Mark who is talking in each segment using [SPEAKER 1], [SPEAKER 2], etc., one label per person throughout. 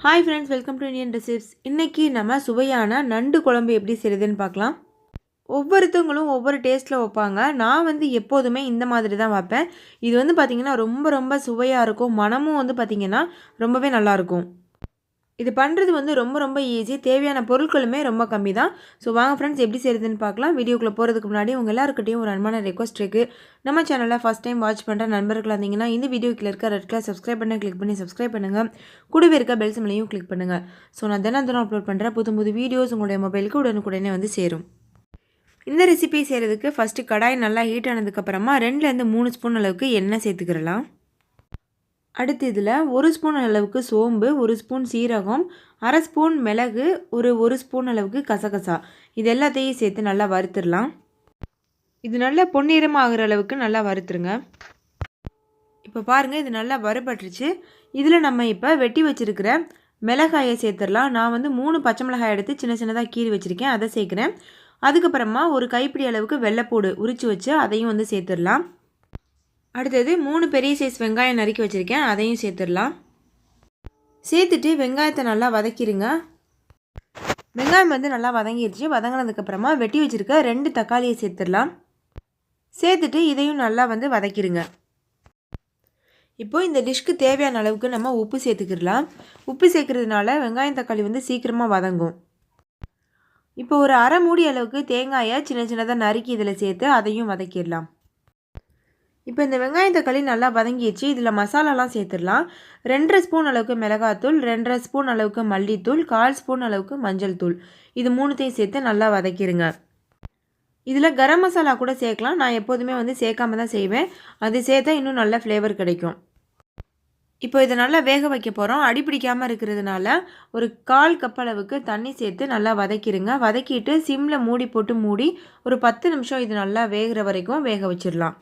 [SPEAKER 1] Hi friends, welcome to Indian receipts. இன்றைக்கி நம்ம சுவையான நண்டு குழம்பு எப்படி செய்யுதுன்னு பார்க்கலாம். ஒவ்வொருத்தவங்களும் ஒவ்வொரு டேஸ்ட்டில் வைப்பாங்க. நான் எப்போதுமே இந்த மாதிரி தான் வைப்பேன். இது பார்த்திங்கன்னா ரொம்ப சுவையாக இருக்கும். மனமும் பார்த்திங்கன்னா ரொம்பவே நல்லாயிருக்கும். இது பண்ணுறது ரொம்ப ஈஸி. தேவையான பொருட்களுமே ரொம்ப கம்மி தான். ஸோ வாங்க ஃப்ரெண்ட்ஸ், எப்படி செய்கிறதுன்னு பார்க்கலாம். வீடியோக்குள்ளே போகிறதுக்கு முன்னாடி உங்கள் எல்லாருக்கிட்டையும் ஒரு அன்பான ரெக்வஸ்ட் இருக்குது. நம்ம சேனலில் ஃபஸ்ட் டைம் வாட்ச் பண்ணுற நண்பர்கள் இருந்தீங்கன்னா இந்த வீடியோக்கில் இருக்க ரெட் கலர் சப்ஸ்கிரைப் பண்ண கிளிக் பண்ணி சப்ஸ்கிரைப் பண்ணுங்கள். கூடவே இருக்க பெல் சிம்லையும் கிளிக் பண்ணுங்கள். ஸோ நான் தினம் அப்லோட் பண்ணுற புது வீடியோஸ் உங்களுடைய மொபைலுக்கு உடனுக்குடனே சேரும். இந்த ரெசிபி செய்கிறதுக்கு ஃபஸ்ட்டு கடாய் நல்லா ஹீட் ஆனதுக்கப்புறமா 2லேருந்து 3 ஸ்பூன் அளவுக்கு எண்ணெய் சேர்த்துக்கிறலாம். அடுத்து இதில் 1 ஸ்பூன் அளவுக்கு சோம்பு, 1 ஸ்பூன் சீரகம், அரை ஸ்பூன் மிளகு, ஒரு ஸ்பூன் அளவுக்கு கசகசா, இது எல்லாத்தையும் சேர்த்து நல்லா வறுத்துடலாம். இது நல்லா பொன்னிறம் ஆகிற அளவுக்கு நல்லா வறுத்துருங்க. இப்போ பாருங்கள், இது நல்லா வறுபட்டுருச்சு. இதில் நம்ம இப்போ வெட்டி வச்சுருக்கிற மிளகாயை சேர்த்துடலாம். நான் 3 பச்சை மிளகாய் எடுத்து சின்னதாக கீறி வச்சுருக்கேன், அதை சேர்க்குறேன். அதுக்கப்புறமா ஒரு கைப்பிடி அளவுக்கு வெள்ளைப்பூடு உரித்து வச்சு அதையும் சேர்த்துடலாம். அடுத்தது 3 பெரிய சைஸ் வெங்காயம் நறுக்கி வச்சுருக்கேன், அதையும் சேர்த்துடலாம். சேர்த்துட்டு வெங்காயத்தை நல்லா வதக்கிடுங்க. வெங்காயம் நல்லா வதங்கிடுச்சு. வதங்கினதுக்கப்புறமா வெட்டி வச்சுருக்க 2 தக்காளியை சேர்த்துடலாம். சேர்த்துட்டு இதையும் நல்லா வதக்கிடுங்க. இப்போது இந்த டிஷ்க்கு தேவையான அளவுக்கு நம்ம உப்பு சேர்த்துக்கிடலாம். உப்பு சேர்க்குறதுனால வெங்காயம் தக்காளி சீக்கிரமாக வதங்கும். இப்போ ஒரு அரை மூடி அளவுக்கு தேங்காயை சின்னதாக நறுக்கி இதில் சேர்த்து அதையும் வதக்கிடலாம். இப்போ இந்த வெங்காயம் தக்காளி நல்லா வதங்கிடுச்சு. இதில் மசாலாலாம் சேர்த்துடலாம். 2.5 ஸ்பூன் அளவுக்கு மிளகாத்தூள், 2.5 ஸ்பூன் அளவுக்கு மல்லித்தூள், 1/4 ஸ்பூன் அளவுக்கு மஞ்சள் தூள், இது 3த்தையும் சேர்த்து நல்லா வதக்கிடுங்க. இதில் கரம் மசாலா கூட சேர்க்கலாம். நான் எப்போதுமே சேர்க்காம தான் செய்வேன். அது சேர்த்தா இன்னும் நல்ல ஃப்ளேவர் கிடைக்கும். இப்போ இதை நல்லா வேக வைக்க போகிறோம். அடிப்பிடிக்காமல் இருக்கிறதுனால ஒரு 1/4 கப் அளவுக்கு தண்ணி சேர்த்து நல்லா வதக்கிடுங்க. வதக்கிட்டு சிம்மில் மூடி போட்டு மூடி ஒரு 10 நிமிஷம் இது நல்லா வேகிற வரைக்கும் வேக வச்சிடலாம்.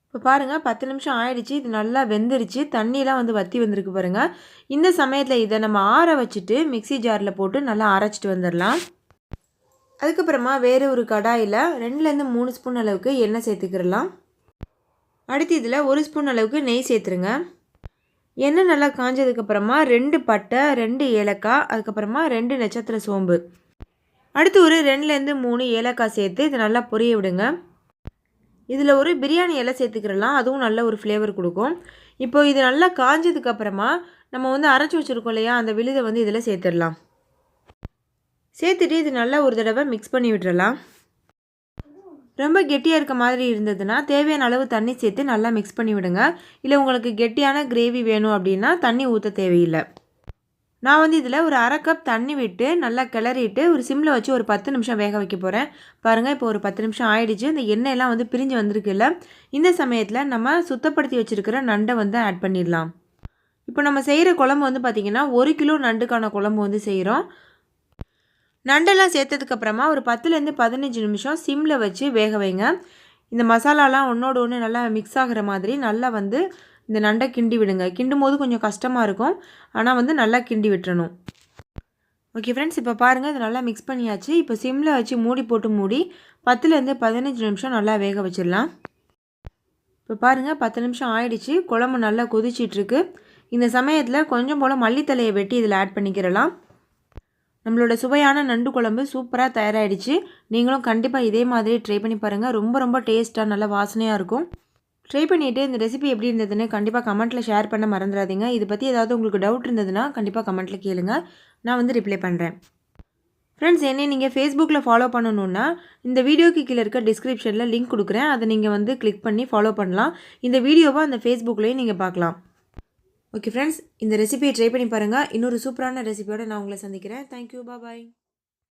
[SPEAKER 1] இப்போ பாருங்கள், 10 நிமிஷம் ஆயிடுச்சு. இது நல்லா வெந்துருச்சு. தண்ணியெலாம் வற்றி வந்திருக்கு பாருங்கள். இந்த சமயத்தில் இதை நம்ம ஆற வச்சுட்டு மிக்சி ஜாரில் போட்டு நல்லா அரைச்சிட்டு வந்துடலாம். அதுக்கப்புறமா வேறு ஒரு கடாயில் 2லேருந்து 3 ஸ்பூன் அளவுக்கு எண்ணெய் சேர்த்துக்கிடலாம். அடுத்து இதில் 1 ஸ்பூன் அளவுக்கு நெய் சேர்த்துருங்க. எண்ணெய் நல்லா காஞ்சதுக்கப்புறமா 2 பட்டை, 2 ஏலக்காய், அதுக்கப்புறமா 2 நட்சத்திர சோம்பு, அடுத்து ஒரு 2லேருந்து 3 ஏலக்காய் சேர்த்து இதை நல்லா பொரிய விடுங்க. இதில் ஒரு பிரியாணி இலை சேர்த்துக்கிறலாம். அதுவும் நல்ல ஒரு ஃப்ளேவர் கொடுக்கும். இப்போது இது நல்லா காஞ்சதுக்கப்புறமா நம்ம அரைச்சி வச்சுருக்கோம் இல்லையா, அந்த விழுதை இதில் சேர்த்துடலாம். சேர்த்துட்டு இது நல்லா ஒரு தடவை மிக்ஸ் பண்ணி விட்டுறலாம். ரொம்ப கெட்டியாக இருக்க மாதிரி இருந்ததுன்னா தேவையான அளவு தண்ணி சேர்த்து நல்லா மிக்ஸ் பண்ணி விடுங்க. இல்லை உங்களுக்கு கெட்டியான கிரேவி வேணும் அப்படின்னா தண்ணி ஊற்ற தேவையில்லை. நான் இதில் ஒரு அரை கப் தண்ணி விட்டு நல்லா கிளறிட்டு ஒரு சிம்மில் வச்சு ஒரு 10 நிமிஷம் வேக வைக்க போகிறேன். பாருங்கள், இப்போ ஒரு 10 நிமிஷம் ஆயிடுச்சு. இந்த எண்ணெயெல்லாம் பிரிஞ்சு வந்திருக்குல்ல. இந்த சமயத்தில் நம்ம சுத்தப்படுத்தி வச்சுருக்கிற நண்டை ஆட் பண்ணிடலாம். இப்போ நம்ம செய்கிற குழம்பு பார்த்திங்கன்னா 1 கிலோ நண்டுக்கான குழம்பு செய்கிறோம். நண்டெல்லாம் சேர்த்ததுக்கப்புறமா ஒரு 10லேருந்து 15 நிமிஷம் சிம்மில் வச்சு வேக வைங்க. இந்த மசாலாலாம் ஒன்றோடு ஒன்று நல்லா மிக்ஸ் ஆகிற மாதிரி நல்லா இந்த நண்டை கிண்டி விடுங்க. கிண்டும் போது கொஞ்சம் கஷ்டமாக இருக்கும், ஆனால் நல்லா கிண்டி விட்டுறணும். ஓகே ஃப்ரெண்ட்ஸ், இப்போ பாருங்கள், இது நல்லா மிக்ஸ் பண்ணியாச்சு. இப்போ சிம்மில் வச்சு மூடி போட்டு மூடி 10லேருந்து 15 நிமிஷம் நல்லா வேக வச்சிடலாம். இப்போ பாருங்கள், 10 நிமிஷம் ஆயிடுச்சு. குழம்பு நல்லா கொதிச்சிட்ருக்கு. இந்த சமயத்தில் கொஞ்சம் போல் மல்லித்தலையை வெட்டி இதில் ஆட் பண்ணிக்கிறலாம். நம்மளோட சுவையான நண்டு குழம்பு சூப்பராக தயாராகிடுச்சு. நீங்களும் கண்டிப்பாக இதே மாதிரி ட்ரை பண்ணி பாருங்கள். ரொம்ப டேஸ்ட்டாக நல்லா வாசனையாக இருக்கும். ட்ரை பண்ணிவிட்டு இந்த ரெசிபி எப்படி இருந்ததுன்னு கண்டிப்பாக கமெண்ட்டில் ஷேர் பண்ண மறந்துடாதீங்க. இதை பற்றி ஏதாவது உங்களுக்கு டவுட் இருந்ததுன்னா கண்டிப்பாக கமெண்ட்டில் கேளுங்க, நான் ரிப்ளை பண்ணுறேன். ஃப்ரெண்ட்ஸ், என்னை நீங்கள் ஃபேஸ்புக்கில் ஃபாலோ பண்ணணுன்னா இந்த வீடியோக்கு கீழே இருக்க டிஸ்கிரிப்ஷனில் லிங்க் கொடுக்குறேன். அதை நீங்கள் கிளிக் பண்ணி ஃபாலோ பண்ணலாம். இந்த வீடியோவை அந்த ஃபேஸ்புக்லேயும் நீங்கள் பார்க்கலாம். ஓகே ஃப்ரெண்ட்ஸ், இந்த ரெசிபியை ட்ரை பண்ணி பாருங்கள். இன்னொரு சூப்பரான ரெசிபியோடு நான் உங்களை சந்திக்கிறேன். தேங்க்யூ, பாய்.